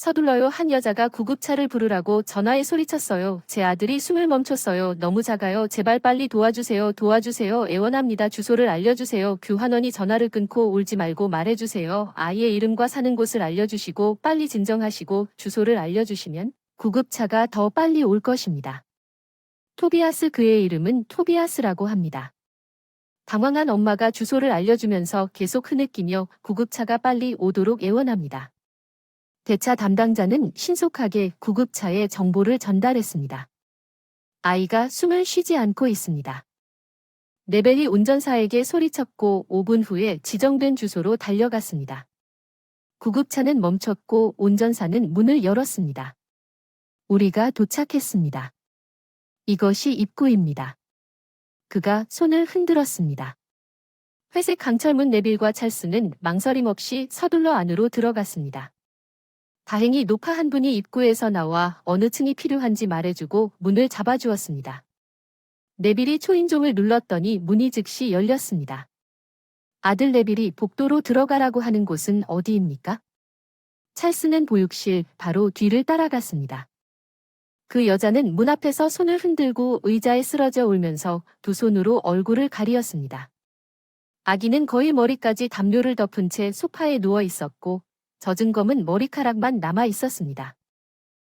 서둘러요. 한 여자가 구급차를 부르라고 전화에 소리쳤어요. 제 아들이 숨을 멈췄어요. 너무 작아요. 제발 빨리 도와주세요. 도와주세요. 애원합니다. 주소를 알려주세요. 교환원이 전화를 끊고 울지 말고 말해주세요. 아이의 이름과 사는 곳을 알려주시고 빨리 진정하시고 주소를 알려주시면 구급차가 더 빨리 올 것입니다. 토비아스, 그의 이름은 토비아스라고 합니다. 당황한 엄마가 주소를 알려주면서 계속 흐느끼며 구급차가 빨리 오도록 애원합니다. 대차 담당자는 신속하게 구급차에 정보를 전달했습니다. 아이가 숨을 쉬지 않고 있습니다. 레벨이 운전사에게 소리쳤고 5분 후에 지정된 주소로 달려갔습니다. 구급차는 멈췄고 운전사는 문을 열었습니다. 우리가 도착했습니다. 이것이 입구입니다. 그가 손을 흔들었습니다. 회색 강철문. 네빌과 찰스는 망설임 없이 서둘러 안으로 들어갔습니다. 다행히 노파 한 분이 입구에서 나와 어느 층이 필요한지 말해주고 문을 잡아주었습니다. 네빌이 초인종을 눌렀더니 문이 즉시 열렸습니다. 아들 네빌이 복도로 들어가라고 하는 곳은 어디입니까? 찰스는 보육실 바로 뒤를 따라갔습니다. 그 여자는 문 앞에서 손을 흔들고 의자에 쓰러져 울면서 두 손으로 얼굴을 가리었습니다. 아기는 거의 머리까지 담요를 덮은 채 소파에 누워 있었고 젖은 검은 머리카락만 남아 있었습니다.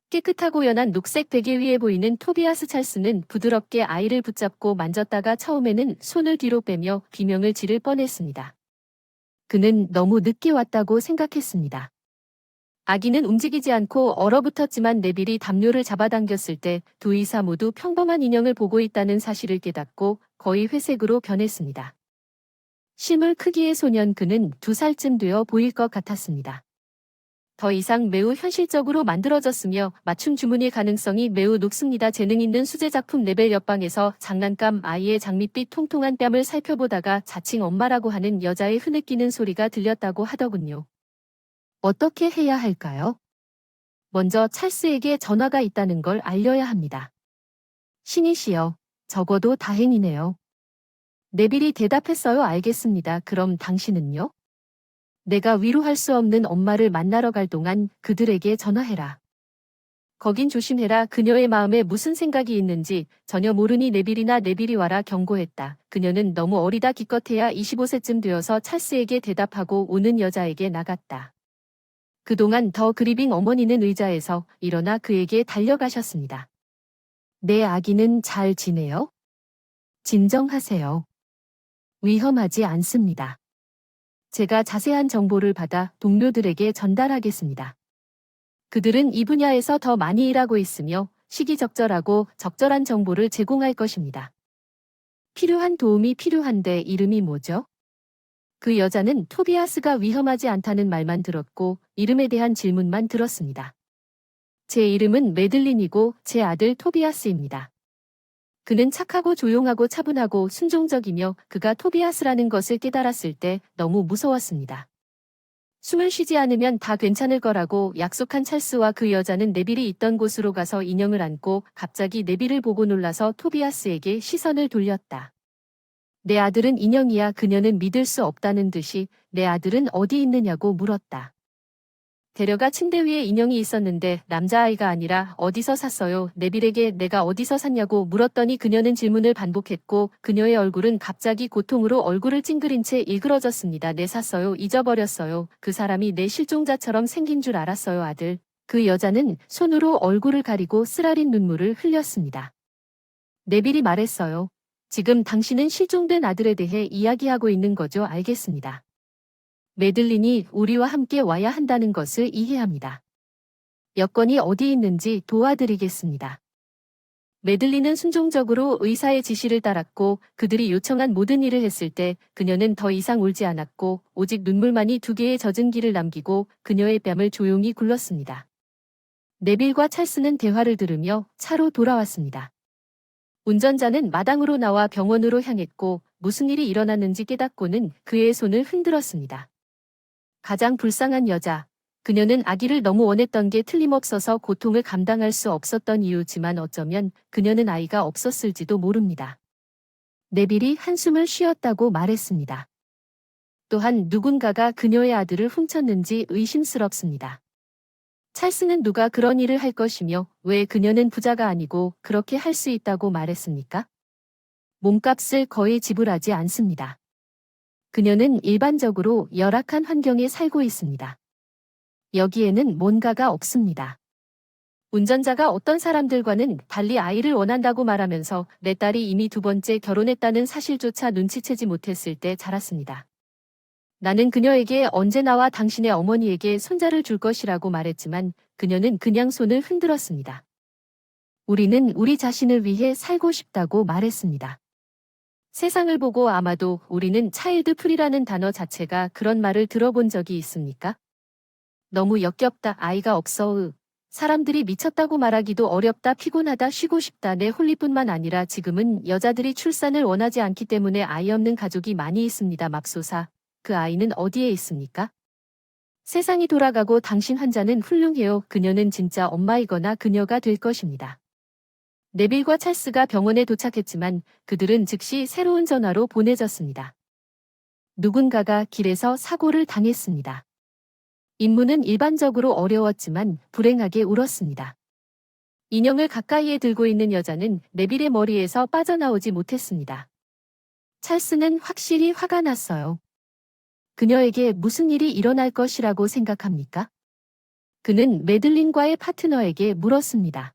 깨끗하고 연한 녹색 베개 위에 보이는 토비아스. 찰스는 부드럽게 아이를 붙잡고 만졌다가 처음에는 손을 뒤로 빼며 비명을 지를 뻔했습니다. 그는 너무 늦게 왔다고 생각했습니다. 아기는 움직이지 않고 얼어붙었지만 네빌이 담요를 잡아당겼을 때 두 이사 모두 평범한 인형을 보고 있다는 사실을 깨닫고 거의 회색으로 변했습니다. 실물 크기의 소년. 그는 2살쯤 되어 보일 것 같았습니다. 더 이상 매우 현실적으로 만들어졌으며 맞춤 주문일 가능성이 매우 높습니다. 재능 있는 수제작품. 레벨 옆방에서 장난감 아이의 장밋빛 통통한 뺨을 살펴보다가 자칭 엄마라고 하는 여자의 흐느끼는 소리가 들렸다고 하더군요. 어떻게 해야 할까요? 먼저 찰스에게 전화가 있다는 걸 알려야 합니다. 신이시여, 적어도 다행이네요. 네빌이 대답했어요. 알겠습니다. 그럼 당신은요? 내가 위로할 수 없는 엄마를 만나러 갈 동안 그들에게 전화해라. 거긴 조심해라. 그녀의 마음에 무슨 생각이 있는지 전혀 모르니 네빌이 와라 경고했다. 그녀는 너무 어리다. 기껏해야 25세쯤 되어서 찰스에게 대답하고 우는 여자에게 나갔다. 그동안 더 그리빙 어머니는 의자에서 일어나 그에게 달려가셨습니다. 내 아기는 잘 지내요? 진정하세요. 위험하지 않습니다. 제가 자세한 정보를 받아 동료들에게 전달하겠습니다. 그들은 이 분야에서 더 많이 일하고 있으며 시기적절하고 적절한 정보를 제공할 것입니다. 필요한 도움이 필요한데 이름이 뭐죠? 그 여자는 토비아스가 위험하지 않다는 말만 들었고 이름에 대한 질문만 들었습니다. 제 이름은 매들린이고 제 아들 토비아스입니다. 그는 착하고 조용하고 차분하고 순종적이며 그가 토비아스라는 것을 깨달았을 때 너무 무서웠습니다. 숨을 쉬지 않으면 다 괜찮을 거라고 약속한 찰스와 그 여자는 네빌이 있던 곳으로 가서 인형을 안고 갑자기 네빌을 보고 놀라서 토비아스에게 시선을 돌렸다. 내 아들은 인형이야. 그녀는 믿을 수 없다는 듯이 내 아들은 어디 있느냐고 물었다. 데려가 침대 위에 인형이 있었는데 남자아이가 아니라 어디서 샀어요? 네빌에게 내가 어디서 샀냐고 물었더니 그녀는 질문을 반복했고 그녀의 얼굴은 갑자기 고통으로 얼굴을 찡그린 채 일그러졌습니다. 네, 샀어요. 잊어버렸어요. 그 사람이 내 실종자처럼 생긴 줄 알았어요, 아들. 그 여자는 손으로 얼굴을 가리고 쓰라린 눈물을 흘렸습니다. 네빌이 말했어요. 지금 당신은 실종된 아들에 대해 이야기하고 있는 거죠. 알겠습니다. 매들린이 우리와 함께 와야 한다는 것을 이해합니다. 여권이 어디 있는지 도와드리겠습니다. 매들린은 순종적으로 의사의 지시를 따랐고 그들이 요청한 모든 일을 했을 때 그녀는 더 이상 울지 않았고 오직 눈물만이 2개의 젖은 길을 남기고 그녀의 뺨을 조용히 굴렀습니다. 네빌과 찰스는 대화를 들으며 차로 돌아왔습니다. 운전자는 마당으로 나와 병원으로 향했고 무슨 일이 일어났는지 깨닫고는 그의 손을 흔들었습니다. 가장 불쌍한 여자. 그녀는 아기를 너무 원했던 게 틀림없어서 고통을 감당할 수 없었던 이유지만 어쩌면 그녀는 아이가 없었을지도 모릅니다. 네빌이 한숨을 쉬었다고 말했습니다. 또한 누군가가 그녀의 아들을 훔쳤는지 의심스럽습니다. 찰스는 누가 그런 일을 할 것이며 왜 그녀는 부자가 아니고 그렇게 할 수 있다고 말했습니까? 몸값을 거의 지불하지 않습니다. 그녀는 일반적으로 열악한 환경에 살고 있습니다. 여기에는 뭔가가 없습니다. 운전자가 어떤 사람들과는 달리 아이를 원한다고 말하면서 내 딸이 이미 두 번째 결혼했다는 사실조차 눈치채지 못했을 때 자랐습니다. 나는 그녀에게 언제 나와 당신의 어머니에게 손자를 줄 것이라고 말했지만 그녀는 그냥 손을 흔들었습니다. 우리는 우리 자신을 위해 살고 싶다고 말했습니다. 세상을 보고 아마도 우리는 차일드 프리라는 단어 자체가 그런 말을 들어본 적이 있습니까? 너무 역겹다, 아이가 없어, 사람들이 미쳤다고 말하기도 어렵다, 피곤하다, 쉬고 싶다, 내 홀리뿐만 아니라 지금은 여자들이 출산을 원하지 않기 때문에 아이 없는 가족이 많이 있습니다. 맙소사, 그 아이는 어디에 있습니까? 세상이 돌아가고 당신 환자는 훌륭해요. 그녀는 진짜 엄마이거나 그녀가 될 것입니다. 네빌과 찰스가 병원에 도착했지만 그들은 즉시 새로운 전화로 보내졌습니다. 누군가가 길에서 사고를 당했습니다. 임무는 일반적으로 어려웠지만 불행하게 울었습니다. 인형을 가까이에 들고 있는 여자는 네빌의 머리에서 빠져나오지 못했습니다. 찰스는 확실히 화가 났어요. 그녀에게 무슨 일이 일어날 것이라고 생각합니까? 그는 매들린과의 파트너에게 물었습니다.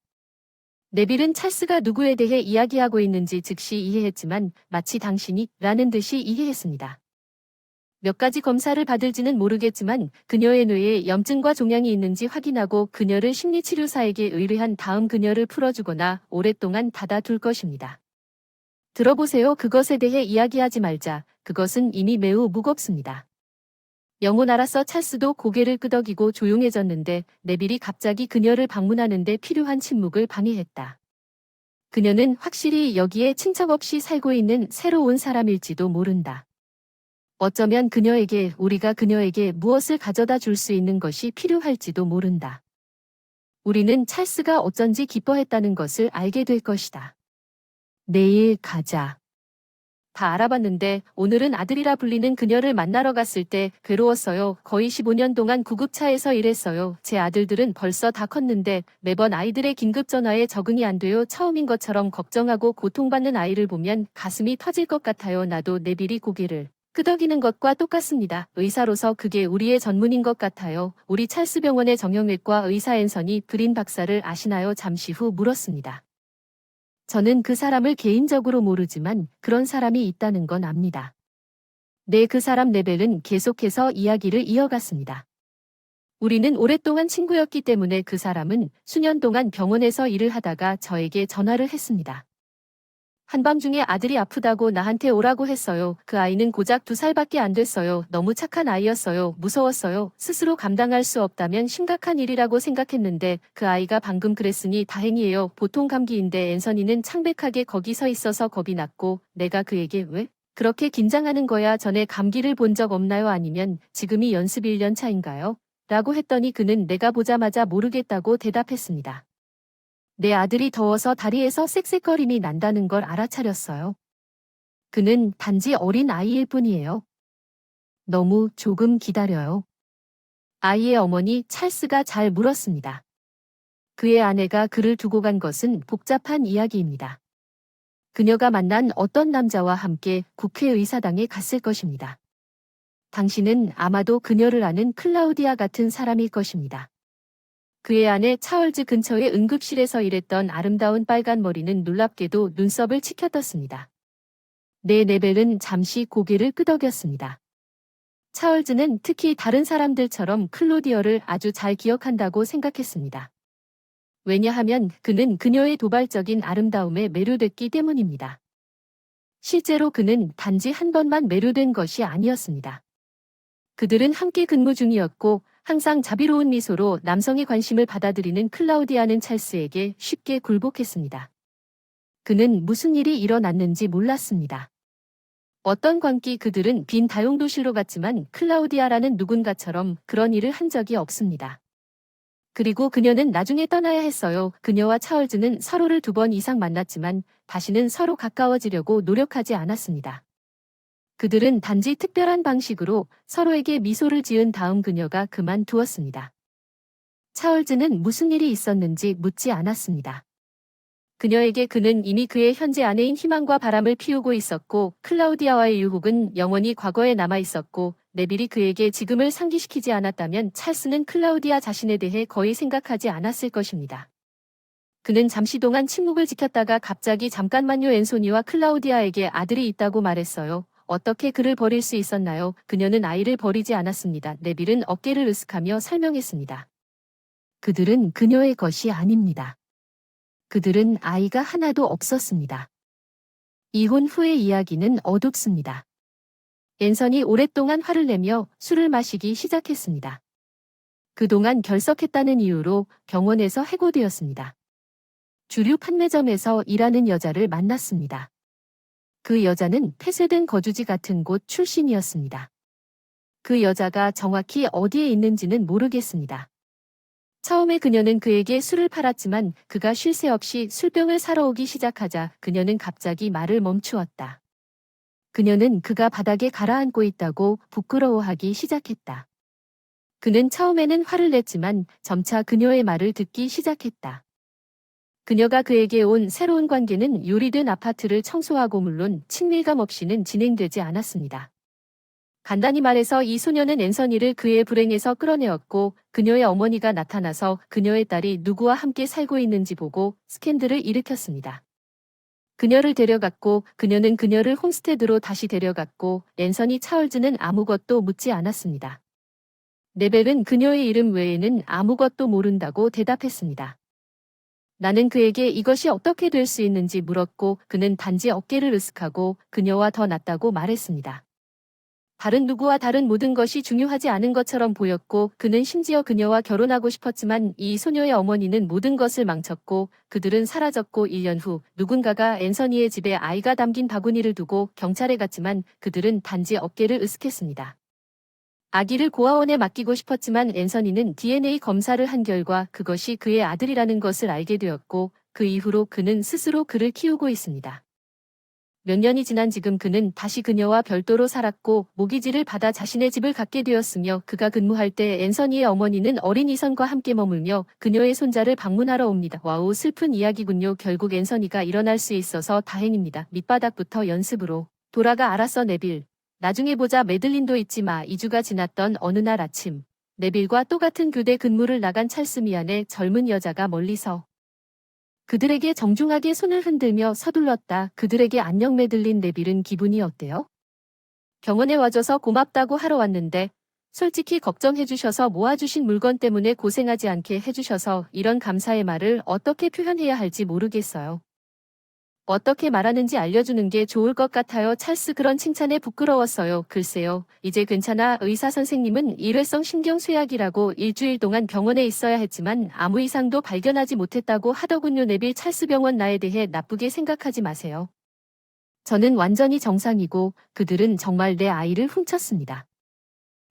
네빌은 찰스가 누구에 대해 이야기하고 있는지 즉시 이해했지만 마치 당신이 라는 듯이 이해했습니다. 몇 가지 검사를 받을지는 모르겠지만 그녀의 뇌에 염증과 종양이 있는지 확인하고 그녀를 심리치료사에게 의뢰한 다음 그녀를 풀어주거나 오랫동안 닫아둘 것입니다. 들어보세요. 그것에 대해 이야기하지 말자. 그것은 이미 매우 무겁습니다. 영혼 알았어. 찰스도 고개를 끄덕이고 조용해졌는데 네빌이 갑자기 그녀를 방문하는데 필요한 침묵을 방해했다. 그녀는 확실히 여기에 친척 없이 살고 있는 새로운 사람일지도 모른다. 어쩌면 우리가 그녀에게 무엇을 가져다 줄 수 있는 것이 필요할지도 모른다. 우리는 찰스가 어쩐지 기뻐했다는 것을 알게 될 것이다. 내일 가자. 다 알아봤는데 오늘은 아들이라 불리는 그녀를 만나러 갔을 때 괴로웠어요. 거의 15년 동안 구급차에서 일했어요. 제 아들들은 벌써 다 컸는데 매번 아이들의 긴급 전화에 적응이 안 돼요. 처음인 것처럼 걱정하고 고통받는 아이를 보면 가슴이 터질 것 같아요. 나도 네빌이 고개를 끄덕이는 것과 똑같습니다. 의사로서 그게 우리의 전문인 것 같아요. 우리 찰스 병원의 정형외과 의사 앤서니 브린 박사를 아시나요? 잠시 후 물었습니다. 저는 그 사람을 개인적으로 모르지만 그런 사람이 있다는 건 압니다. 네, 그 사람. 네벨은 계속해서 이야기를 이어갔습니다. 우리는 오랫동안 친구였기 때문에 그 사람은 수년 동안 병원에서 일을 하다가 저에게 전화를 했습니다. 한밤중에 아들이 아프다고 나한테 오라고 했어요. 그 아이는 고작 2살밖에 안 됐어요. 너무 착한 아이였어요. 무서웠어요. 스스로 감당할 수 없다면 심각한 일이라고 생각했는데 그 아이가 방금 그랬으니 다행이에요. 보통 감기인데 앤서니는 창백하게 거기 서 있어서 겁이 났고 내가 그에게 왜 그렇게 긴장하는 거야? 전에 감기를 본 적 없나요? 아니면 지금이 연습 1년 차인가요? 라고 했더니 그는 내가 보자마자 모르겠다고 대답했습니다. 내 아들이 더워서 다리에서 쌕쌕거림이 난다는 걸 알아차렸어요. 그는 단지 어린 아이일 뿐이에요. 너무 조금 기다려요. 아이의 어머니 찰스가 잘 물었습니다. 그의 아내가 그를 두고 간 것은 복잡한 이야기입니다. 그녀가 만난 어떤 남자와 함께 국회의사당에 갔을 것입니다. 당신은 아마도 그녀를 아는 클라우디아 같은 사람일 것입니다. 그의 아내 차얼즈 근처의 응급실에서 일했던 아름다운 빨간 머리는 놀랍게도 눈썹을 치켜떴습니다. 네, 네벨은 잠시 고개를 끄덕였습니다. 차얼즈는 특히 다른 사람들처럼 클로디어를 아주 잘 기억한다고 생각했습니다. 왜냐하면 그는 그녀의 도발적인 아름다움에 매료됐기 때문입니다. 실제로 그는 단지 한 번만 매료된 것이 아니었습니다. 그들은 함께 근무 중이었고 항상 자비로운 미소로 남성의 관심을 받아들이는 클라우디아는 찰스에게 쉽게 굴복했습니다. 그는 무슨 일이 일어났는지 몰랐습니다. 어떤 광기 그들은 빈 다용도실로 갔지만 클라우디아라는 누군가처럼 그런 일을 한 적이 없습니다. 그리고 그녀는 나중에 떠나야 했어요. 그녀와 차얼즈는 서로를 2번 이상 만났지만 다시는 서로 가까워지려고 노력하지 않았습니다. 그들은 단지 특별한 방식으로 서로에게 미소를 지은 다음 그녀가 그만두었습니다. 찰스는 무슨 일이 있었는지 묻지 않았습니다. 그녀에게 그는 이미 그의 현재 아내인 희망과 바람을 피우고 있었고 클라우디아와의 유혹은 영원히 과거에 남아 있었고 네빌이 그에게 지금을 상기시키지 않았다면 찰스는 클라우디아 자신에 대해 거의 생각하지 않았을 것입니다. 그는 잠시 동안 침묵을 지켰다가 갑자기 잠깐만요 앤소니와 클라우디아에게 아들이 있다고 말했어요. 어떻게 그를 버릴 수 있었나요? 그녀는 아이를 버리지 않았습니다. 네빌은 어깨를 으쓱하며 설명했습니다. 그들은 그녀의 것이 아닙니다. 그들은 아이가 하나도 없었습니다. 이혼 후의 이야기는 어둡습니다. 앤선이 오랫동안 화를 내며 술을 마시기 시작했습니다. 그동안 결석했다는 이유로 병원에서 해고되었습니다. 주류 판매점에서 일하는 여자를 만났습니다. 그 여자는 폐쇄된 거주지 같은 곳 출신이었습니다. 그 여자가 정확히 어디에 있는지는 모르겠습니다. 처음에 그녀는 그에게 술을 팔았지만 그가 쉴 새 없이 술병을 사러 오기 시작하자 그녀는 갑자기 말을 멈추었다. 그녀는 그가 바닥에 가라앉고 있다고 부끄러워하기 시작했다. 그는 처음에는 화를 냈지만 점차 그녀의 말을 듣기 시작했다. 그녀가 그에게 온 새로운 관계는 요리된 아파트를 청소하고 물론 친밀감 없이는 진행되지 않았습니다. 간단히 말해서 이 소녀는 앤서니를 그의 불행에서 끌어내었고 그녀의 어머니가 나타나서 그녀의 딸이 누구와 함께 살고 있는지 보고 스캔들을 일으켰습니다. 그녀를 데려갔고 그녀는 그녀를 홈스테드로 다시 데려갔고 앤서니 찰스는 아무것도 묻지 않았습니다. 네벨은 그녀의 이름 외에는 아무것도 모른다고 대답했습니다. 나는 그에게 이것이 어떻게 될 수 있는지 물었고 그는 단지 어깨를 으쓱하고 그녀와 더 낫다고 말했습니다. 다른 누구와 다른 모든 것이 중요하지 않은 것처럼 보였고 그는 심지어 그녀와 결혼하고 싶었지만 이 소녀의 어머니는 모든 것을 망쳤고 그들은 사라졌고 1년 후 누군가가 앤서니의 집에 아이가 담긴 바구니를 두고 경찰에 갔지만 그들은 단지 어깨를 으쓱했습니다. 아기를 고아원에 맡기고 싶었지만 앤서니는 DNA 검사를 한 결과 그것이 그의 아들이라는 것을 알게 되었고 그 이후로 그는 스스로 그를 키우고 있습니다. 몇 년이 지난 지금 그는 다시 그녀와 별도로 살았고 모기지를 받아 자신의 집을 갖게 되었으며 그가 근무할 때 앤서니의 어머니는 어린 이선과 함께 머물며 그녀의 손자를 방문하러 옵니다. 와우 슬픈 이야기군요. 결국 앤서니가 일어날 수 있어서 다행입니다. 밑바닥부터 연습으로 돌아가 알았어 네빌. 나중에 보자 매들린도 잊지 마. 2주가 지났던 어느 날 아침 네빌과 똑같은 교대 근무를 나간 찰스 미안해 젊은 여자가 멀리서 그들에게 정중하게 손을 흔들며 서둘렀다. 그들에게 안녕 매들린 네빌은 기분이 어때요? 병원에 와줘서 고맙다고 하러 왔는데 솔직히 걱정해주셔서 모아주신 물건 때문에 고생하지 않게 해주셔서 이런 감사의 말을 어떻게 표현해야 할지 모르겠어요. 어떻게 말하는지 알려주는 게 좋을 것 같아요. 찰스 그런 칭찬에 부끄러웠어요. 글쎄요. 이제 괜찮아. 의사 선생님은 일회성 신경쇠약이라고 일주일 동안 병원에 있어야 했지만 아무 이상도 발견하지 못했다고 하더군요. 네빌 찰스 병원 나에 대해 나쁘게 생각하지 마세요. 저는 완전히 정상이고 그들은 정말 내 아이를 훔쳤습니다.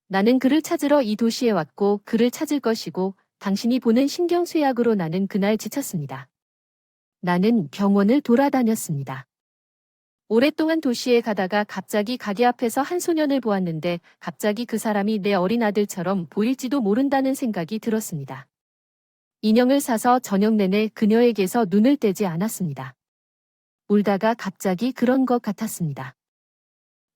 나는 그를 찾으러 이 도시에 왔고 그를 찾을 것이고 당신이 보는 신경쇠약으로 나는 그날 지쳤습니다. 나는 병원을 돌아다녔습니다. 오랫동안 도시에 가다가 갑자기 가게 앞에서 한 소년을 보았는데 갑자기 그 사람이 내 어린 아들처럼 보일지도 모른다는 생각이 들었습니다. 인형을 사서 저녁 내내 그녀에게서 눈을 떼지 않았습니다. 울다가 갑자기 그런 것 같았습니다.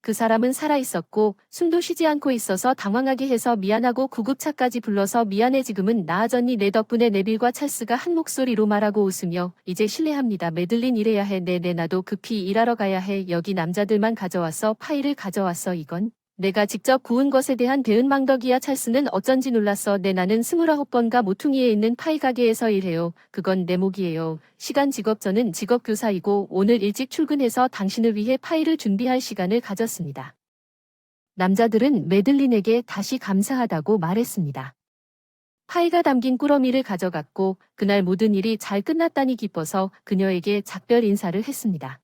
그 사람은 살아있었고 숨도 쉬지 않고 있어서 당황하게 해서 미안하고 구급차까지 불러서 미안해 지금은 나아졌니 내 덕분에 네빌과 찰스가 한 목소리로 말하고 웃으며 이제 실례합니다. 매들린 일해야 해. 네 나도 급히 일하러 가야 해. 여기 남자들만 가져왔어. 파일을 가져왔어. 이건 내가 직접 구운 것에 대한 대은망덕이야. 찰스는 어쩐지 놀랐어. 네 나는 29번가 모퉁이에 있는 파이 가게에서 일해요. 그건 내 목이에요. 시간 직업 저는 직업교사이고 오늘 일찍 출근해서 당신을 위해 파이를 준비할 시간을 가졌습니다. 남자들은 매들린에게 다시 감사하다고 말했습니다. 파이가 담긴 꾸러미를 가져갔고 그날 모든 일이 잘 끝났다니 기뻐서 그녀에게 작별 인사를 했습니다.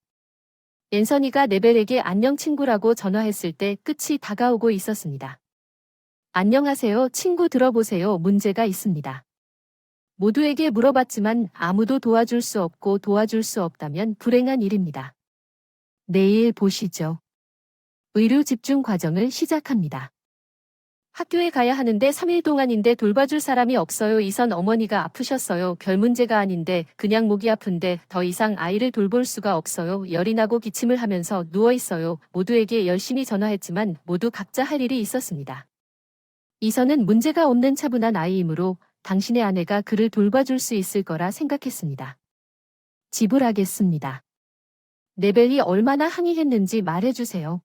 앤서니가 네벨에게 안녕 친구라고 전화했을 때 끝이 다가오고 있었습니다. 안녕하세요 친구 들어보세요. 문제가 있습니다. 모두에게 물어봤지만 아무도 도와줄 수 없고 도와줄 수 없다면 불행한 일입니다. 내일 보시죠. 의료 집중 과정을 시작합니다. 학교에 가야 하는데 3일 동안인데 돌봐줄 사람이 없어요. 이선 어머니가 아프셨어요. 별 문제가 아닌데 그냥 목이 아픈데 더 이상 아이를 돌볼 수가 없어요. 열이 나고 기침을 하면서 누워 있어요. 모두에게 열심히 전화했지만 모두 각자 할 일이 있었습니다. 이선은 문제가 없는 차분한 아이이므로 당신의 아내가 그를 돌봐줄 수 있을 거라 생각했습니다. 지불하겠습니다. 네벨이 얼마나 항의했는지 말해주세요.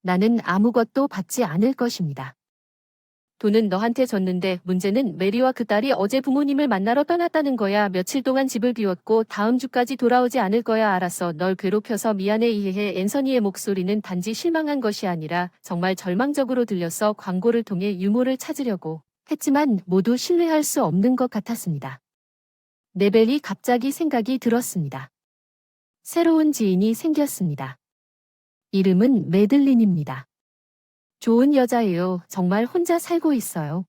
나는 아무것도 받지 않을 것입니다. 돈은 너한테 줬는데 문제는 메리와 그 딸이 어제 부모님을 만나러 떠났다는 거야. 며칠 동안 집을 비웠고 다음 주까지 돌아오지 않을 거야. 알았어. 널 괴롭혀서 미안해. 이해해. 앤서니의 목소리는 단지 실망한 것이 아니라 정말 절망적으로 들려서 광고를 통해 유머를 찾으려고 했지만 모두 신뢰할 수 없는 것 같았습니다. 네벨이 갑자기 생각이 들었습니다. 새로운 지인이 생겼습니다. 이름은 매들린입니다. 좋은 여자예요. 정말 혼자 살고 있어요.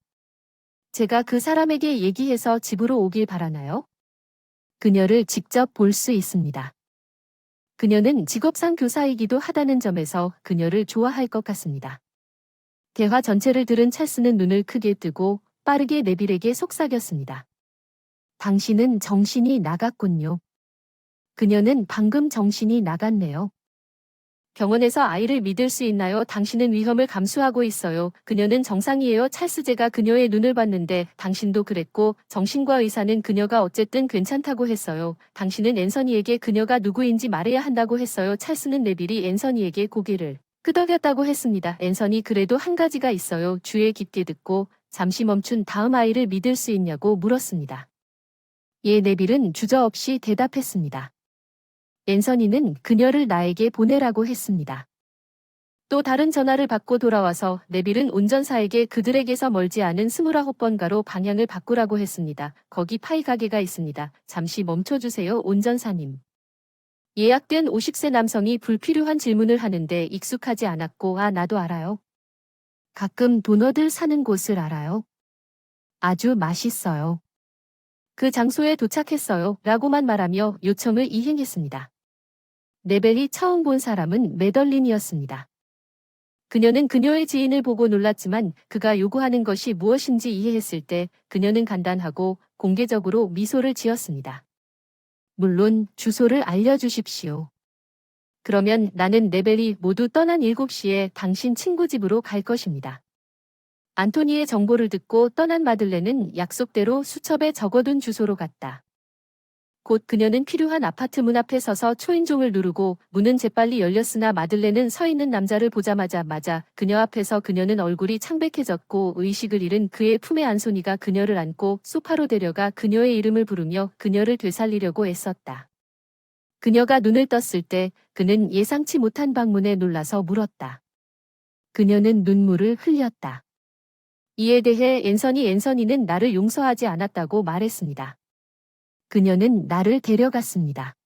제가 그 사람에게 얘기해서 집으로 오길 바라나요? 그녀를 직접 볼 수 있습니다. 그녀는 직업상 교사이기도 하다는 점에서 그녀를 좋아할 것 같습니다. 대화 전체를 들은 찰스는 눈을 크게 뜨고 빠르게 네빌에게 속삭였습니다. 당신은 정신이 나갔군요. 그녀는 방금 정신이 나갔네요. 병원에서 아이를 믿을 수 있나요? 당신은 위험을 감수하고 있어요. 그녀는 정상이에요. 찰스 제가 그녀의 눈을 봤는데 당신도 그랬고 정신과 의사는 그녀가 어쨌든 괜찮다고 했어요. 당신은 앤서니에게 그녀가 누구인지 말해야 한다고 했어요. 찰스는 네빌이 앤서니에게 고개를 끄덕였다고 했습니다. 앤서니 그래도 한 가지가 있어요. 주의 깊게 듣고 잠시 멈춘 다음 아이를 믿을 수 있냐고 물었습니다. 예, 네빌은 주저없이 대답했습니다. 앤서니는 그녀를 나에게 보내라고 했습니다. 또 다른 전화를 받고 돌아와서 네빌은 운전사에게 그들에게서 멀지 않은 29번가로 방향을 바꾸라고 했습니다. 거기 파이 가게가 있습니다. 잠시 멈춰주세요, 운전사님. 예약된 50세 남성이 불필요한 질문을 하는데 익숙하지 않았고 나도 알아요. 가끔 도너들 사는 곳을 알아요. 아주 맛있어요. 그 장소에 도착했어요. 라고만 말하며 요청을 이행했습니다. 네벨이 처음 본 사람은 매덜린이었습니다. 그녀는 그녀의 지인을 보고 놀랐지만 그가 요구하는 것이 무엇인지 이해했을 때 그녀는 간단하고 공개적으로 미소를 지었습니다. 물론 주소를 알려주십시오. 그러면 나는 네벨이 모두 떠난 7시에 당신 친구 집으로 갈 것입니다. 안토니의 정보를 듣고 떠난 마들렌은 약속대로 수첩에 적어둔 주소로 갔다. 곧 그녀는 필요한 아파트 문 앞에 서서 초인종을 누르고 문은 재빨리 열렸으나 마들렌은 서 있는 남자를 보자마자 그녀 앞에서 그녀는 얼굴이 창백해졌고 의식을 잃은 그의 품에 안소니가 그녀를 안고 소파로 데려가 그녀의 이름을 부르며 그녀를 되살리려고 애썼다. 그녀가 눈을 떴을 때 그는 예상치 못한 방문에 놀라서 물었다. 그녀는 눈물을 흘렸다. 이에 대해 앤서니는 나를 용서하지 않았다고 말했습니다. 그녀는 나를 데려갔습니다.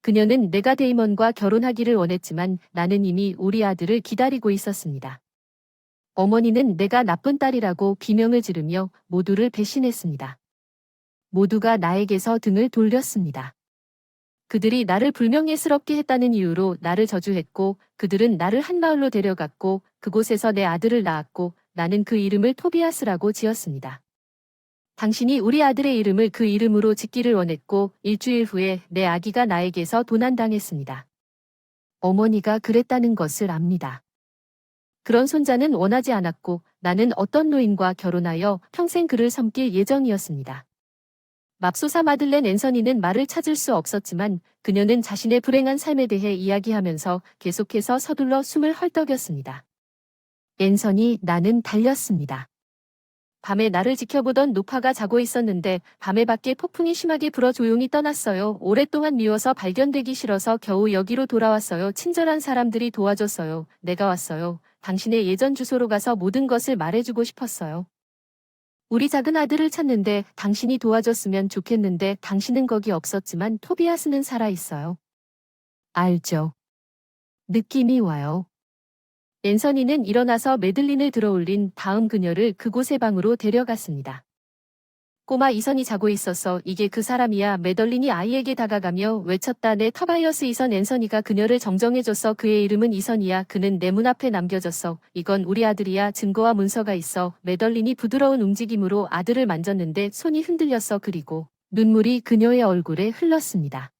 그녀는 내가 데이먼과 결혼하기를 원했지만 나는 이미 우리 아들을 기다리고 있었습니다. 어머니는 내가 나쁜 딸이라고 비명을 지르며 모두를 배신했습니다. 모두가 나에게서 등을 돌렸습니다. 그들이 나를 불명예스럽게 했다는 이유로 나를 저주했고 그들은 나를 한 마을로 데려갔고 그곳에서 내 아들을 낳았고 나는 그 이름을 토비아스라고 지었습니다. 당신이 우리 아들의 이름을 그 이름으로 짓기를 원했고 일주일 후에 내 아기가 나에게서 도난당했습니다. 어머니가 그랬다는 것을 압니다. 그런 손자는 원하지 않았고 나는 어떤 노인과 결혼하여 평생 그를 섬길 예정이었습니다. 맙소사 마들렌 앤서니는 말을 찾을 수 없었지만 그녀는 자신의 불행한 삶에 대해 이야기하면서 계속해서 서둘러 숨을 헐떡였습니다. 앤서니, 나는 달렸습니다. 밤에 나를 지켜보던 노파가 자고 있었는데 밤에 밖에 폭풍이 심하게 불어 조용히 떠났어요. 오랫동안 미워서 발견되기 싫어서 겨우 여기로 돌아왔어요. 친절한 사람들이 도와줬어요. 내가 왔어요. 당신의 예전 주소로 가서 모든 것을 말해주고 싶었어요. 우리 작은 아들을 찾는데 당신이 도와줬으면 좋겠는데 당신은 거기 없었지만 토비아스는 살아있어요. 알죠. 느낌이 와요. 앤서니는 일어나서 매들린을 들어올린 다음 그녀를 그곳의 방으로 데려갔습니다. 꼬마 이선이 자고 있었어. 이게 그 사람이야. 매덜린이 아이에게 다가가며 외쳤다. 네, 터바이어스 이선. 앤서니가 그녀를 정정해줬어. 그의 이름은 이선이야. 그는 내 문 앞에 남겨졌어. 이건 우리 아들이야. 증거와 문서가 있어. 매덜린이 부드러운 움직임으로 아들을 만졌는데 손이 흔들렸어. 그리고 눈물이 그녀의 얼굴에 흘렀습니다.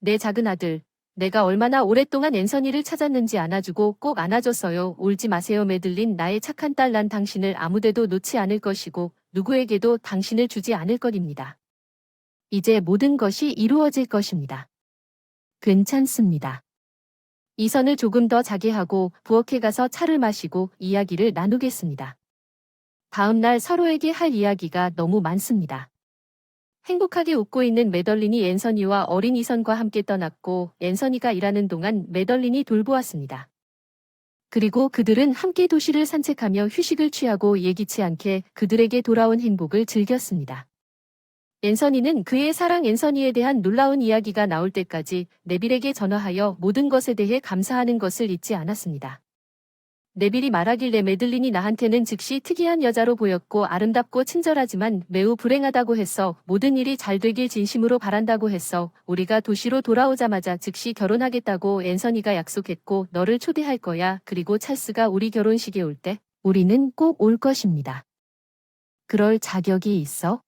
내 작은 아들. 내가 얼마나 오랫동안 앤서니를 찾았는지 안아주고 꼭 안아줬어요. 울지 마세요, 매들린. 나의 착한 딸. 난 당신을 아무데도 놓지 않을 것이고 누구에게도 당신을 주지 않을 것입니다. 이제 모든 것이 이루어질 것입니다. 괜찮습니다. 이선을 조금 더 자게 하고 부엌에 가서 차를 마시고 이야기를 나누겠습니다. 다음 날 서로에게 할 이야기가 너무 많습니다. 행복하게 웃고 있는 매덜린이 앤서니와 어린 이선과 함께 떠났고 앤서니가 일하는 동안 매덜린이 돌보았습니다. 그리고 그들은 함께 도시를 산책하며 휴식을 취하고 예기치 않게 그들에게 돌아온 행복을 즐겼습니다. 앤서니는 그의 사랑 앤서니에 대한 놀라운 이야기가 나올 때까지 네빌에게 전화하여 모든 것에 대해 감사하는 것을 잊지 않았습니다. 네빌이 말하길래 매들린이 나한테는 즉시 특이한 여자로 보였고 아름답고 친절하지만 매우 불행하다고 했어. 모든 일이 잘 되길 진심으로 바란다고 했어. 우리가 도시로 돌아오자마자 즉시 결혼하겠다고 앤서니가 약속했고 너를 초대할 거야. 그리고 찰스가 우리 결혼식에 올 때 우리는 꼭 올 것입니다. 그럴 자격이 있어?